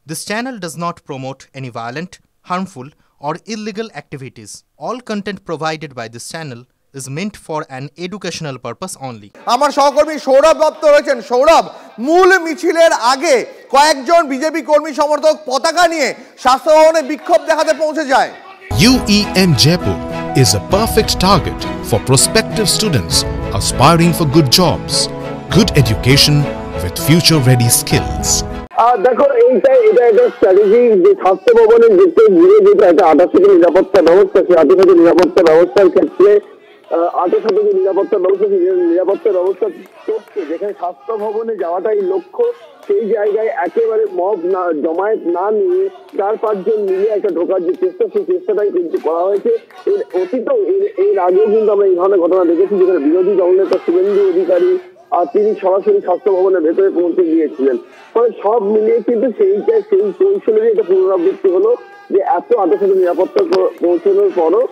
This channel does not promote any violent, harmful, or illegal activities. All content provided by this channel is meant for an educational purpose only. আমার সহকর্মী সৌরভ দত্ত রয়েছেন। সৌরভ, মূল মিছিলের আগে কয়েকজন BJP কর্মী সমর্থক পতাকা নিয়ে স্বাস্থ্য ভবনে বিক্ষোভ দেখাতে পৌঁছে যায়। UEM Jaipur is a perfect target for prospective students aspiring for good jobs, good education with future-ready skills. দেখো, এটা একটা স্ট্র্যাটেজি যে স্বাস্থ্য ভবনের যেতে ঘিরে যেটা একটা আধা-শতক নিরাপত্তা ব্যবস্থা, সেই আধা-শতক নিরাপত্তা ব্যবস্থার ক্ষেত্রে আধা-শতক নিরাপত্তা ব্যবস্থা করছে, যেখানে স্বাস্থ্য ভবনে যাওয়াটাই লক্ষ্য। সেই জায়গায় একেবারে মব না, জমায়েত না নিয়ে 4-5 জন মিলে একটা ঢোকার যে চেষ্টা, সেই চেষ্টাটাই কিন্তু করা হয়েছে। এর আগেও কিন্তু আমরা এই ধরনের ঘটনা দেখেছি, যেখানে বিরোধী দলনেতা শুভেন্দু অধিকারী আর তিনি সরাসরি স্বাস্থ্য ভবনের ভেতরে পৌঁছে গিয়েছিলেন। ফলে সব মিলিয়ে কিন্তু সেই কৌশলেরই একটা পুনরাবৃত্তি হলো যে এত আধা-শতক নিরাপত্তা পৌঁছানোর পরও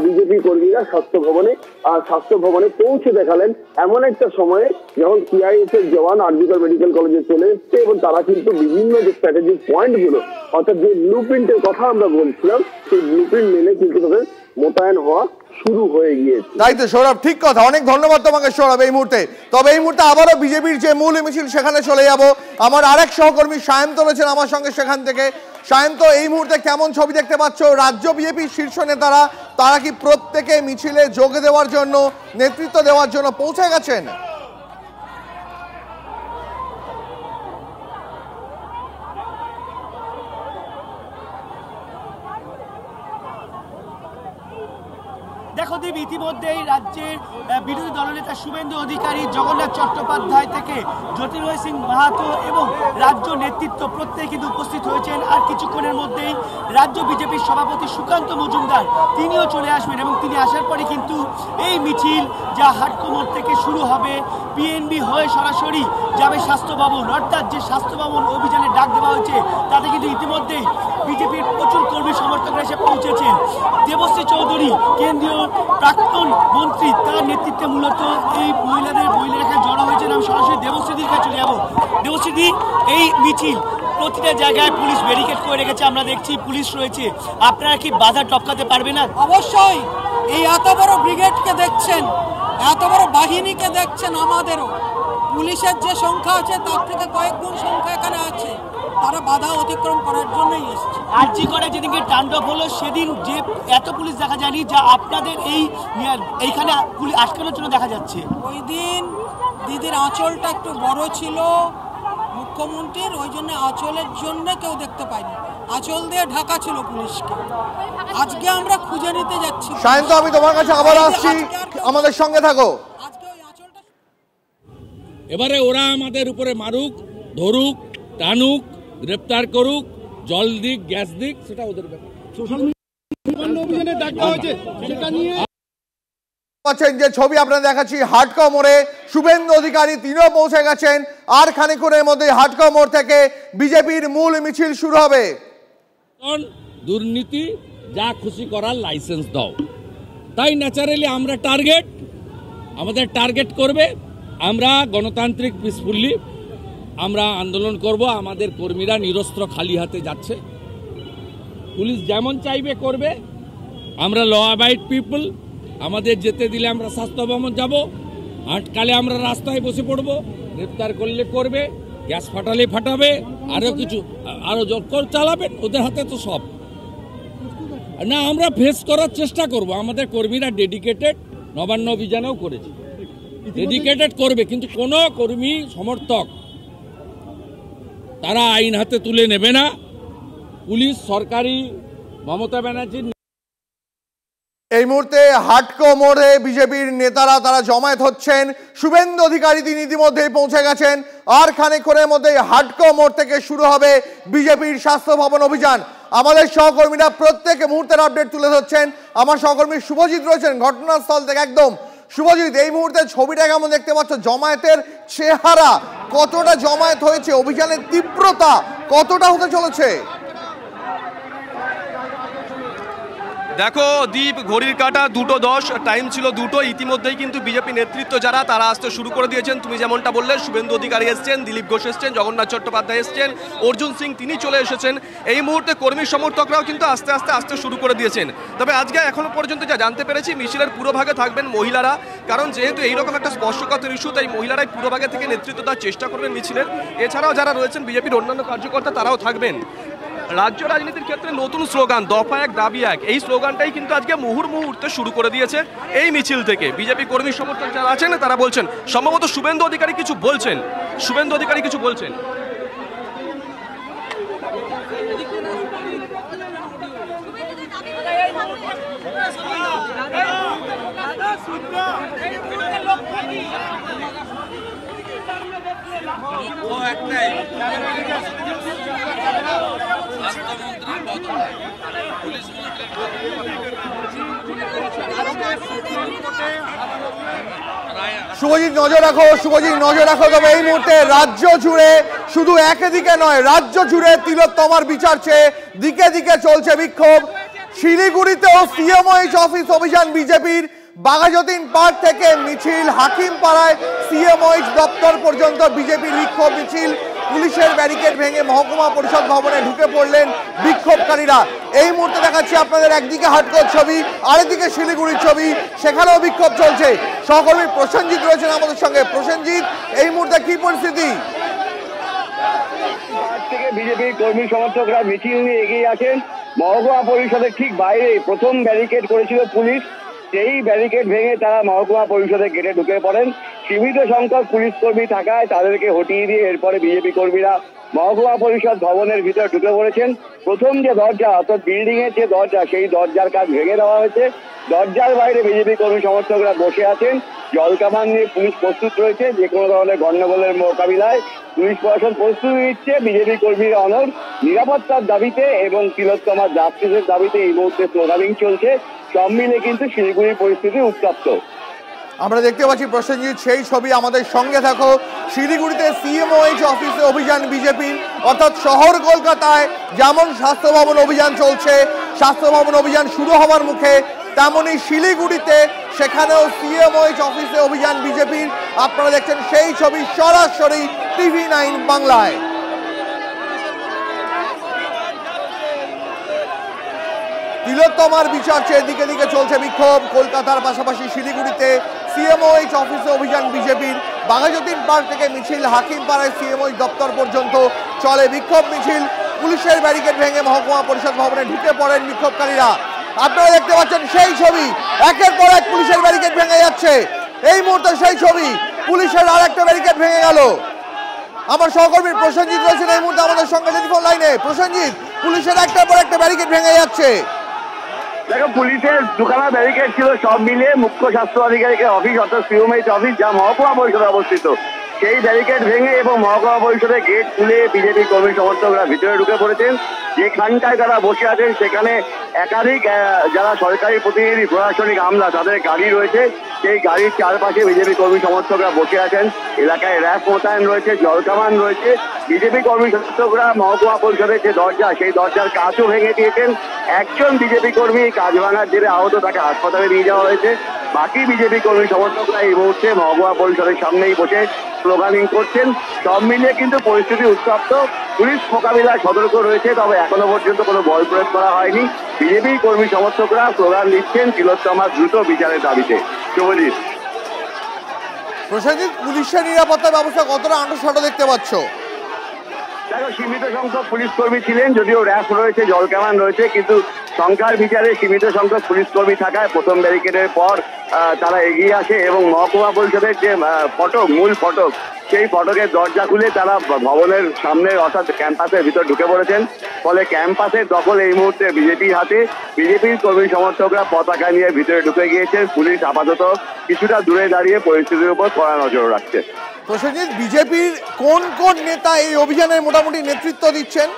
বিজেপি কর্মীরা স্বাস্থ্য ভবনে পৌঁছে দেখালেন এমন একটা সময়ে যখন সিআইএস এর জওয়ান আরজিকর মেডিকেল কলেজে চলে এসছে, এবং তারা কিন্তু বিভিন্ন যে স্ট্র্যাটেজিক পয়েন্ট গুলো, অর্থাৎ যে ব্লু প্রিন্টের কথা আমরা বলছিলাম, সেই ব্লু প্রিন্ট মেনে কিন্তু তাদের মোতায়েন হওয়া শুরু হয়ে গিয়েছে। তাই তো সৌরভ, ঠিক কথা, অনেক ধন্যবাদ তোমাকে সৌরভ। এই মুহূর্তে আবারও বিজেপির যে মূল মিছিল সেখানে চলে যাব। আমার আরেক সহকর্মী সায়ন্ত রয়েছেন আমার সঙ্গে সেখান থেকে। সায়ন্ত, এই মুহূর্তে কেমন ছবি দেখতে পাচ্ছ? রাজ্য বিজেপির শীর্ষ নেতারা তারা কি প্রত্যেকে মিছিলে যোগ দেওয়ার জন্য, নেতৃত্ব দেওয়ার জন্য পৌঁছে গেছেন? দেখো দীপ, ইতিমধ্যেই রাজ্যের বিরোধী দলনেতা শুভেন্দু অধিকারী, জগন্নাথ চট্টোপাধ্যায় থেকে জ্যোতির্ময় সিং মাহাতো এবং রাজ্য নেতৃত্ব প্রত্যেকে কিন্তু উপস্থিত হয়েছেন। আর কিছুক্ষণের মধ্যেই রাজ্য বিজেপির সভাপতি সুকান্ত মজুমদার তিনিও চলে আসবেন, এবং তিনি আসার পরে কিন্তু এই মিছিল যা হাটকো মোড় থেকে শুরু হবে, পিএনবি হয়ে সরাসরি যাবে স্বাস্থ্য ভবন। অর্থাৎ যে স্বাস্থ্য ভবন অভিযানের ডাক দেওয়া হয়েছে তাতে কিন্তু ইতিমধ্যেই বিজেপির প্রচুর কর্মী সমর্থকরা এসে পৌঁছেছেন। দেবশ্রী চৌধুরী, কেন্দ্রীয় প্রাক্তন মন্ত্রী, তার নেতৃত্বে মূলত এই মহিলারা এখানে জড়ো হয়েছেন। আমি সরাসরি দেবশ্রীদির কাছে চলে যাবো। দেবশ্রীদি, এই মিছিল প্রতিটা জায়গায় পুলিশ ব্যারিকেড করে রেখেছে, আমরা দেখছি পুলিশ রয়েছে, আপনারা কি বাধা টপকাতে পারবে না? অবশ্যই। এই এত বড় ব্রিগেডকে দেখছেন, এত বড় বাহিনীকে দেখছেন, আমাদেরও পুলিশের যে সংখ্যা আছে তার থেকে কয়েক গুণ সংখ্যা এখানে আছে, তারা বাধা অতিক্রম করার জন্যই এসেছে। আরজি করে যেদিনকে তাণ্ডব হলো সেদিন যে এত পুলিশ দেখা যায়নি, যা আপনাদের এইখানে আটকানোর জন্য দেখা যাচ্ছে। ওই দিন দিদির আঁচলটা একটু বড় ছিল মুখ্যমন্ত্রীর, ওই জন্য আঁচলের জন্য কেউ দেখতে পায়নি, আঁচল দিয়ে ঢাকা ছিল পুলিশকে। আজকে আমরা খুঁজে নিতে যাচ্ছি। সায়ন্ত, আমি তোমার কাছে আবার আসছি, আমাদের সঙ্গে থাকো। এবারে ওরা আমাদের উপরে মারুক, ধরুক, টানুক, গ্রেপ্তার করুক, জল দিক, গ্যাস দিক, সেটা ওদের ব্যাপার। যে ছবি আপনারা দেখাচ্ছি হাটকো মোড়ে, শুভেন্দু অধিকারী তিনিও পৌঁছে গেছেন। আর খানিকক্ষণের মধ্যে হাটকো মোড় থেকে বিজেপির মূল মিছিল শুরু হবে। দুর্নীতি যা খুশি করার লাইসেন্স দাও, তাই ন্যাচারালি আমরা আমাদের টার্গেট করবে। আমরা গণতান্ত্রিক পিসফুলি আমরা আন্দোলন করব। আমাদের কর্মীরা নিরস্ত্র খালি হাতে যাচ্ছে, পুলিশ যেমন চাইবে করবে। আমরা ল অ্যাবাইড পিপল, আমাদের যেতে দিলে আমরা স্বাস্থ্য ভবন যাব, আটকালে আমরা রাস্তায় বসে পড়ব, গ্রেপ্তার করলে করবে, গ্যাস ফাটালে ফাটাবে, আরো জোর চালাবেন, ওদের হাতে তো সব না। আমরা ফেস করার চেষ্টা করব। আমাদের কর্মীরা ডেডিকেটেড, নবান্ন অভিযানেও করেছে, ডেডিকেটেড করবে, কিন্তু কোনো কর্মী সমর্থক তারা আইন হাতে তুলে নেবে না। পুলিশ, সরকারি মমতা ব্যানার্জির। এই মুহূর্তে হাটকো মোড়ে বিজেপির নেতারা তারা জমায়েত হচ্ছেন। শুভেন্দু অধিকারী তিনি ইতিমধ্যেই পৌঁছে গেছেন। আর খানিকক্ষণের মধ্যে হাটকো মোড় থেকে শুরু হবে বিজেপির স্বাস্থ্য ভবন অভিযান। আমাদের সহকর্মীরা প্রত্যেক মুহূর্তের আপডেট তুলে ধরছেন। আমার সহকর্মী শুভজিৎ রয়েছেন ঘটনাস্থল থেকে একদম। শুভজিৎ, এই মুহূর্তে ছবিটা কেমন দেখতে পাচ্ছ? জমায়েতের চেহারা কতটা জমায়েত হয়েছে, অভিযানের তীব্রতা কতটা হতে চলেছে? দেখো দীপ, ঘড়ির কাঁটা 2:10, টাইম ছিল 2টো। ইতিমধ্যেই কিন্তু বিজেপি নেতৃত্ব যারা তারা আসতে শুরু করে দিয়েছেন। তুমি যেমনটা বললে, শুভেন্দু অধিকারী এসছেন, দিলীপ ঘোষ এসছেন, জগন্নাথ চট্টোপাধ্যায় এসছেন, অর্জুন সিং তিনি চলে এসেছেন। এই মুহূর্তে কর্মী সমর্থকরাও কিন্তু আস্তে আস্তে আসতে শুরু করে দিয়েছেন। তবে আজকে এখনো পর্যন্ত যা জানতে পেরেছি, মিছিলের পুরোভাগে থাকবেন মহিলারা, কারণ যেহেতু এইরকম একটা স্পর্শকাতর ইস্যু, তাই মহিলারাই পুরোভাগে থেকে নেতৃত্ব দেওয়ার চেষ্টা করবেন মিছিলের। এছাড়াও যারা রয়েছেন বিজেপির অন্যান্য কার্যকর্তা তারাও থাকবেন। রাজ্য রাজনীতির ক্ষেত্রে নতুন স্লোগান দফা এক দাবি এক, এই স্লোগানটাই কিন্তু আজকে মুহূর্তে শুরু করে দিয়েছে এই মিছিল থেকে। বিজেপি কর্মী সমর্থক যারা আছেন তারা বলছেন, সম্ভবত শুভেন্দু অধিকারী কিছু বলছেন। শুভজিৎ নজর রাখো। তবে এই মুহূর্তে রাজ্য জুড়ে, শুধু একদিকে নয়, রাজ্য জুড়ে তিলোত্তমার বিচার চেয়ে দিকে দিকে চলছে বিক্ষোভ। শিলিগুড়িতেও সিএমওএইচ অফিস অভিযান বিজেপির, বাঘাযতীন পার্ক থেকে মিছিল হাকিমপাড়ায় সিএমওএইচ দপ্তর পর্যন্ত বিজেপির বিক্ষোভ মিছিল। পুলিশের ব্যারিকেড ভেঙে মহকুমা পরিষদ ভবনে ঢুকে পড়লেন বিক্ষোভকারীরা। এই মুহূর্তে দেখাচ্ছি আপনাদের একদিকে হাটকোর ছবি, আরেকদিকে শিলিগুড়ির ছবি, সেখানেও বিক্ষোভ চলছে। সহকর্মী প্রসেনজিৎ রয়েছেন আমাদের সঙ্গে। প্রসেনজিৎ, এই মুহূর্তে কি পরিস্থিতি? থেকে বিজেপির কর্মী সমর্থকরা মিছিল নিয়ে এগিয়ে আসেন। মহকুমা পরিষদের ঠিক বাইরে প্রথম ব্যারিকেড করেছিল পুলিশ, সেই ব্যারিকেড ভেঙে তারা মহকুমা পরিষদের গেটে ঢুকে পড়েন। সীমিত সংখ্যক পুলিশ কর্মী থাকায় তাদেরকে হটিয়ে দিয়ে এরপরে বিজেপি কর্মীরা মহকুমা পরিষদ ভবনের ভিতরে ঢুকে পড়েছেন। প্রথম যে দরজা, অর্থাৎ বিল্ডিং এর যে দরজা, সেই দরজার কাজ ভেঙে দেওয়া হয়েছে। দরজার বাইরে বিজেপি কর্মী সমর্থকরা বসে আছেন। জলকামান নিয়ে পুলিশ প্রস্তুত রয়েছে, যে কোনো ধরনের গন্ডগোলের মোকাবিলায় পুলিশ প্রশাসন প্রস্তুতি নিচ্ছে। বিজেপি কর্মীরা অনড়, নিরাপত্তার দাবিতে এবং তিলোত্তমার জাস্টিসের দাবিতে এই মুহূর্তে স্লোগানিং চলছে। সব মিলে কিন্তু শিলিগুড়ির পরিস্থিতি উত্তপ্ত। আমরা দেখতে পাচ্ছি প্রসেনজিৎ, সেই ছবি, আমাদের সঙ্গে থাকো। শিলিগুড়িতে সিএমওএইচ অফিসে অভিযান বিজেপির, অর্থাৎ শহর কলকাতায় যেমন স্বাস্থ্য ভবন অভিযান চলছে, স্বাস্থ্য ভবন অভিযান শুরু হওয়ার মুখে, তেমনই শিলিগুড়িতে সেখানেও সিএমওএইচ অফিসে অভিযান বিজেপির। আপনারা দেখছেন সেই ছবি সরাসরি TV9 বাংলায়। তিলোত্তমার বিচার চেয়ে দিকে দিকে চলছে বিক্ষোভ। কলকাতার পাশাপাশি শিলিগুড়িতে সিএমওএইচ অফিসে অভিযান বিজেপির, বাঘাযতীন পার্ক থেকে মিছিল হাকিমপাড়ায় সিএমওএইচ দপ্তর পর্যন্ত চলে বিক্ষোভ মিছিল। পুলিশের ব্যারিকেড ভেঙে মহকুমা পরিষদ ভবনে ঢুকে পড়েন বিক্ষোভকারীরা। আপনারা দেখতে পাচ্ছেন সেই ছবি, একের পর এক পুলিশের ব্যারিকেড ভেঙে যাচ্ছে। এই মুহূর্তে সেই ছবি, পুলিশের আর একটা ব্যারিকেড ভেঙে গেল। আমার সহকর্মী প্রসেনজিৎ রয়েছেন এই মুহূর্তে আমাদের সঙ্গে টেলিফোন লাইনে। প্রসেনজিৎ, পুলিশের একটার পর একটা ব্যারিকেড ভেঙে যাচ্ছে। দেখো, পুলিশের দুখানা ব্যারিকেড ছিল, সব মিলিয়ে মুখ্য স্বাস্থ্য আধিকারিকের অফিস, অর্থাৎ সিএমওএইচ অফিস, যা মহকুমা পরিষদে অবস্থিত, সেই ব্যারিকেড ভেঙে এবং মহকুমা পরিষদের গেট খুলে বিজেপি কর্মী সমর্থকরা ভিতরে ঢুকে পড়েছেন। যেখানটায় তারা বসে আছেন সেখানে একাধিক যারা সরকারি প্রতিনিধি, প্রশাসনিক আমলা, তাদের গাড়ি রয়েছে। সেই গাড়ির চারপাশে বিজেপি কর্মী সমর্থকরা বসে আছেন। এলাকায় র্যাব মোতায়েন রয়েছে, জলকামান রয়েছে। বিজেপি কর্মী সমর্থকরা মহকুমা পরিষদের যে দরজা, সেই দরজার কাঁচও ভেঙে দিয়েছেন। একজন বিজেপি কর্মী কাঁচ ভাঙার জেরে আহত, তাকে হাসপাতালে নিয়ে যাওয়া হয়েছে। বাকি বিজেপি কর্মী সমর্থকরা এই মুহূর্তে মহকুমা পরিষদের সামনেই বসে স্লোগানিং করছেন। সব মিলিয়ে কিন্তু পরিস্থিতি উত্তপ্ত। পুলিশ মোকাবিলায় সতর্ক রয়েছে, তবে এখনো পর্যন্ত কোনো বল প্রয়োগ করা হয়নি। বিজেপি কর্মী সমর্থকরা স্লোগান দিচ্ছেন তিলোত্তমার দ্রুত বিচারের দাবিতে। শুভজিৎ। প্রসেনজিৎ, পুলিশের নিরাপত্তা ব্যবস্থা কতটা আঁটসাঁট দেখতে পাচ্ছ? দেখো, সীমিত সংখ্যক পুলিশ কর্মী ছিলেন, যদিও র্যাব রয়েছে, জলকামান রয়েছে, কিন্তু সংখ্যার বিচারে সীমিত সংখ্যক পুলিশ কর্মী থাকায় প্রথম ব্যারিকেডের পর তারা এগিয়ে আসে এবং মহকুমা পরিষদের যে ফটক, মূল ফটক, সেই ফটকের দরজা খুলে তারা ভবনের সামনে, অর্থাৎ ক্যাম্পাসের ভিতর ঢুকে পড়েছেন। ফলে ক্যাম্পাসের দখল এই মুহূর্তে বিজেপির হাতে। বিজেপির কর্মী সমর্থকরা পতাকা নিয়ে ভিতরে ঢুকে গিয়েছেন। পুলিশ আপাতত কিছুটা দূরে দাঁড়িয়ে পরিস্থিতির উপর কড়া নজর রাখছে। প্রসেনজিৎ, বিজেপির কোন কোন নেতা এই অভিযানের মোটামুটি নেতৃত্ব দিচ্ছেন?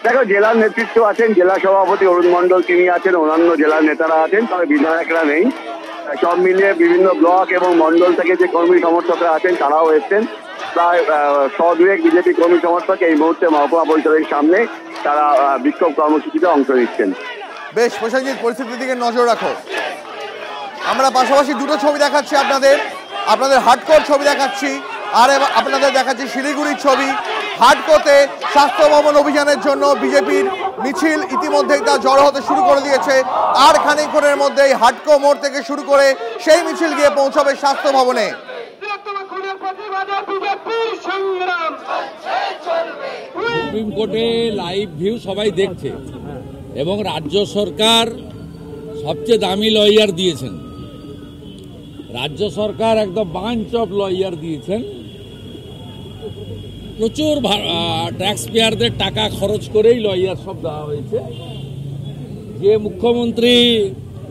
দেখো, জেলার নেতৃত্ব আছেন, জেলা সভাপতি অরুণ মণ্ডল তিনি আছেন, অন্যান্য জেলার নেতারা আছেন, তবে বিধায়করা নেই। সব মিলিয়ে বিভিন্ন ব্লক এবং মণ্ডল থেকে যে কর্মী সমর্থকরা আছেন তারাও এসছেন। প্রায় 100-200 বিজেপি কর্মী সমর্থক এই মুহূর্তে মহকুমা পরিষদের সামনে তারা বিক্ষোভ কর্মসূচিতে অংশ নিচ্ছেন। বেশ প্রসেনজিৎ, পরিস্থিতির দিকে নজর রাখো। আমরা পাশাপাশি দুটো ছবি দেখাচ্ছি আপনাদের হাটকোর ছবি দেখাচ্ছি, আর আপনাদের দেখাচ্ছি শিলিগুড়ির ছবি। হাটকোতে স্বাস্থ্য ভবন অভিযানের জন্য বিজেপির মিছিল ইতিমধ্যেই তা জড়ো হতে শুরু করে দিয়েছে। আর খানিকক্ষণের মধ্যেই হাটকো মোড় থেকে শুরু করে সেই মিছিল গিয়ে পৌঁছাবে স্বাস্থ্য ভবনে। সুপ্রিম কোর্টে লাইভ ভিউ সবাই দেখছে এবং রাজ্য সরকার সবচেয়ে দামি লয়ার দিয়েছেন। রাজ্য সরকার একদম বাঞ্চ অফ লয়ার দিয়েছেন, প্রচুর ট্যাক্স পেয়ারদের টাকা খরচ করেই লয়ার সব দেওয়া হয়েছে। যে মুখ্যমন্ত্রী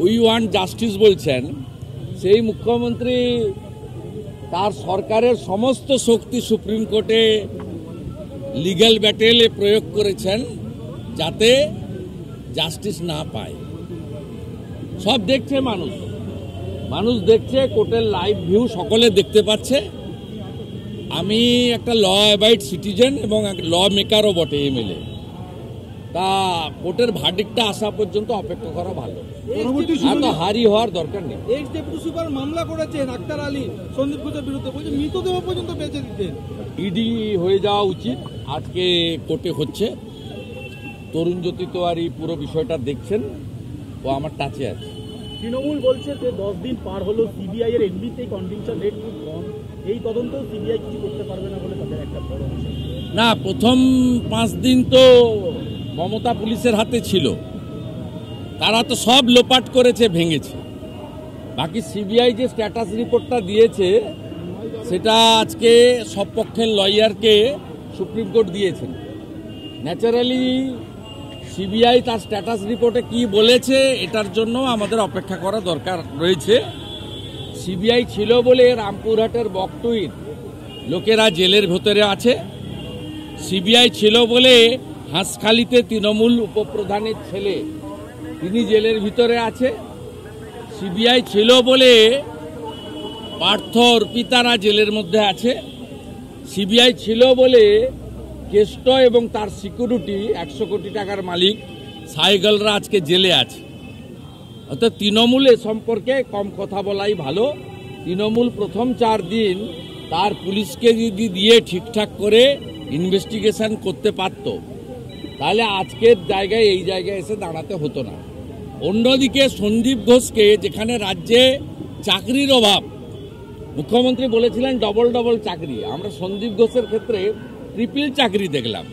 উই ওয়ান্ট জাস্টিস বলছেন, সেই মুখ্যমন্ত্রী তার সরকারের সমস্ত শক্তি সুপ্রিম কোর্টে লিগ্যাল ব্যাটেলে প্রয়োগ করেছেন যাতে জাস্টিস না পায়। সব দেখছে মানুষ দেখছে, কোর্টের লাইভ ভিউ সকলে দেখতে পাচ্ছে। আমি একটা ল অ্যাবাইড সিটিজেন এবং ল মেকারও বটে, এমএলএ। তা কোর্টের ভার্ডিক্টটা আসা পর্যন্ত অপেক্ষা করা ভালো, এত হারি হওয়ার দরকার নেই। এক্স ডেপুটি সুপার মামলা করেছেন আক্তার আলী সন্দীপ ঘোষের বিরুদ্ধে, বলছে মৃতদেহ পর্যন্ত বেঁচে দিতেন। ইডি হয়ে যাওয়া উচিত। আজকে কোর্টে হচ্ছে, তরুণ জ্যোতি তেওয়ারি পুরো বিষয়টা দেখছেন, ও আমার টাচে আছে। তৃণমূল বলছে যে 10 দিন পার হলো, সিবিআই এর এমনিতেই কনভিকশন রেট খুব কম, এই তদন্ত সিবিআই কিছু করতে পারবে না বলে তাদের একটা বড় অংশ। না, প্রথম 5 দিন তো মমতা পুলিশের হাতে ছিল, তারা তো সব লোপাট করেছে, ভেঙেছে। বাকি সিবিআই যে স্ট্যাটাস রিপোর্টটা দিয়েছে সেটা আজকে সব পক্ষের লয়ারকে সুপ্রিম কোর্ট দিয়েছেন। ন্যাচারালি সিবিআই তার স্ট্যাটাস রিপোর্টে কি বলেছে এটার জন্য আমাদের অপেক্ষা করা দরকার রয়েছে। সিবিআই ছিল বলে রামপুরহাটের বকটুইর লোকেরা জেলের ভেতরে আছে, সিবিআই ছিল বলে হাঁসখালিতে তৃণমূল উপপ্রধানের ছেলে তিনি জেলের ভিতরে আছে, সিবিআই ছিল বলে পার্থ অর্পিতারা জেলের মধ্যে আছে, সিবিআই ছিল বলে কেষ্ট এবং তার সিকিউরিটি 100 কোটি টাকার মালিক সাইগলরা আজকে জেলে আছে। অর্থাৎ তৃণমূল এ সম্পর্কে কম কথা বলাই ভালো। তৃণমূল প্রথম 4 দিন তার পুলিশকে যদি দিয়ে ঠিকঠাক করে ইনভেস্টিগেশন করতে পারত, তাহলে আজকের জায়গায় এই জায়গায় এসে দাঁড়াতে হতো না। অন্যদিকে সন্দীপ ঘোষকে, যেখানে রাজ্যে চাকরির অভাব, মুখ্যমন্ত্রী বলেছিলেন ডবল চাকরি, আমরা সন্দীপ ঘোষের ক্ষেত্রে ট্রিপল চাকরি দেখলাম।